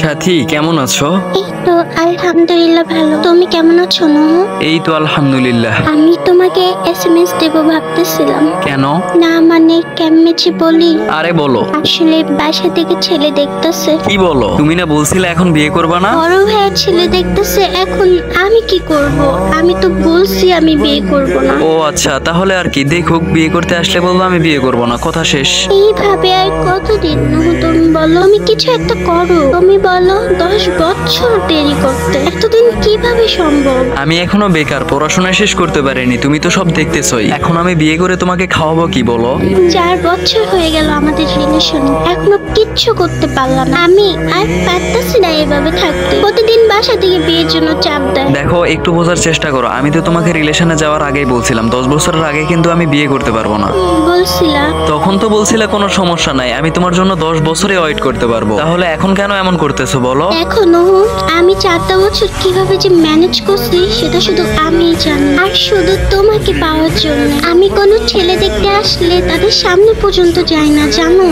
সাথী কেমন আছো? এই তো আলহামদুলিল্লাহ ভালো। তুমি কেমন আছো নুহু? এই তো আলহামদুলিল্লাহ। আমি তোমাকে এসএমএস দেব ভাবতেছিলাম। কেন? না মানে কেমনে যে বলি, আরে বলো। আসলে বাসা থেকে ছেলে দেখতেছে। কি বলো? তুমি না বলছিলে এখন বিয়ে করবা না? বড় ভাইয়া ছেলে দেখতেছে, এখন আমি কি করব? আমি তো বলছি আমি বিয়ে করব না। ও আচ্ছা, তাহলে আর কি, দেখুক, বিয়ে করতে আসলে বলবো আমি বিয়ে করব না, কথা শেষ। এইভাবে আর কতদিন নুহু? তুমি বলো, তুমি কিছু একটা করো। তুমি বলো 10 বছর দেরি করতে এতদিন কিভাবে সম্ভব? আমি এখনো বেকার, পড়াশোনা শেষ করতে পারিনি, তুমি তো সব দেখতেছই। এখন আমি বিয়ে করে তোমাকে খাওয়াবো কি বলো? 4 বছর হয়ে গেল আমাদের রিলেশন, এখনো কিচ্ছু করতে পারলাম না। আমি আর পারতেছি না এভাবে থাকতে। প্রতিদিন বাসা থেকে বিয়ের জন্য চাপ দেয়। দেখো, একটু বোঝার চেষ্টা করো। আমি তো তোমাকে রিলেশনে যাওয়ার আগেই বলছিলাম 10 বছরের আগে কিন্তু আমি বিয়ে করতে পারবো না। বলছিলা তখন তো বলছিলে কোনো সমস্যা নাই, আমি তোমার জন্য 10 বছরে ওয়েট করতে পারবো। তাহলে এখন কেন এমন করতেছো বলো? এখনো আমি 4টা বছর কিভাবে যে ম্যানেজ করছি সেটা শুধু আমিই জানি। আর শুধু তোমাকে পাওয়ার জন্য আমি কোনো ছেলে দেখতে আসলে তাদের সামনে পর্যন্ত যাই না, জানো?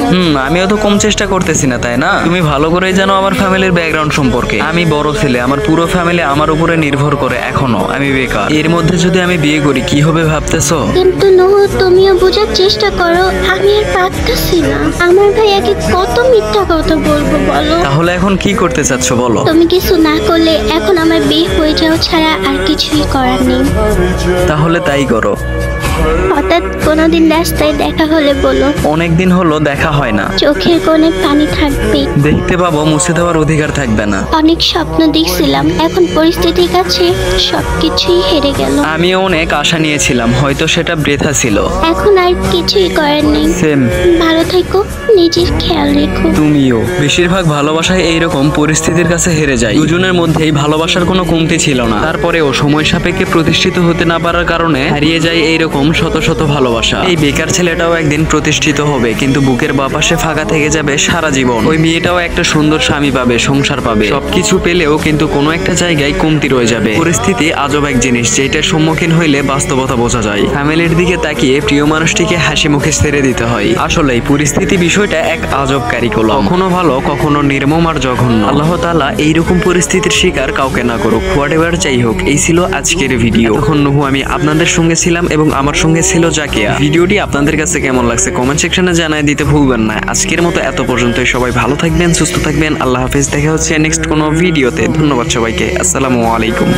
আমিও তো কম চেষ্টা করতেছি না, তাই না? তুমি ভালো করেই জানো আমার ফ্যামিলির ব্যাকগ্রাউন্ড সম্পর্কে। আমি বড় ছেলে, আমার পুরো ফ্যামিলি আমার উপরে নির্ভর করে। এখনো আমি বেকার, এর মধ্যে যদি আমি বিয়ে করি কি হবে ভাবতেছো? কিন্তু নুহু, তুমিও বোঝার চেষ্টা করো, আমি আর পারতেছি না। আমার ভাইয়াকে কত মিথ্যা কথা বলবো বলো? তাহলে এখন কি করতে চাচ্ছ বলো? তুমি কিছু না করলে এখন আমার বিয়ে হয়ে যাওয়া ছাড়া আর কিছুই করার নেই। তাহলে তাই করো। হঠাৎ কোনোদিন রাস্তায় দেখা হলে বলো। অনেকদিন হলো দেখা হয় না। চোখের কোণে পানি থাকবে। দেখতে পাবো, মুছে দেওয়ার অধিকার থাকবে না। অনেক স্বপ্ন দেখছিলাম, এখন পরিস্থিতির কাছে সবকিছুই হেরে গেল। আমিও অনেক আশা নিয়েছিলাম, হয়তো সেটা বৃথা ছিল। এখন আর কিছুই করার নেই। সেম। ভালো থেকো, নিজের খেয়াল রেখো। তুমিও। বেশিরভাগ ভালোবাসায় এইরকম পরিস্থিতির কাছে হেরে যায়। দুজনের মধ্যেই ভালোবাসার কোনো কমতি ছিল না, তারপরেও সময় সাপেক্ষে প্রতিষ্ঠিত হতে না পারার কারণে হারিয়ে যায় এইরকম শত শত ভালোবাসা। এই বেকার ছেলেটাও একদিন প্রতিষ্ঠিত হবে, কিন্তু বুকের বাপাশে ফাঁকা থেকে যাবে সারা জীবন। ওই মেয়েটাও একটা সুন্দর স্বামী পাবে, সংসার পাবে, সবকিছু পেলেও কিন্তু কোনো একটা জায়গায় কমতি রয়ে যাবে। পরিস্থিতি আজব এক জিনিস, যেটার সম্মুখীন হইলে বাস্তবতা বোঝা যায়। ফ্যামিলির দিকে তাকিয়ে প্রিয় মানুষটিকে হাসি মুখে ছেড়ে দিতে হয়। আসলে পরিস্থিতি বিষয়টা এক আজব কারিকুলাম, কখনো ভালো কখনো নির্মম আর জঘন্য। আল্লাহ তাআলা এইরকম পরিস্থিতির শিকার কাউকে না করুক। হোয়াটএভার যাই হোক, এই ছিল আজকের ভিডিও। তখন নুহু আমি আপনাদের সঙ্গে ছিলাম এবং আমার সঙ্গে ছিল জাকিয়া। ভিডিওটি আপনাদের কাছে কেমন লাগছে কমেন্ট সেকশনে জানায় দিতে ভুলবেন না। আজকের মতো এত পর্যন্তই। সবাই ভালো থাকবেন, সুস্থ থাকবেন। আল্লাহ হাফেজ। দেখা হচ্ছে নেক্সট কোনো ভিডিওতে। ধন্যবাদ সবাইকে। আসসালামু আলাইকুম।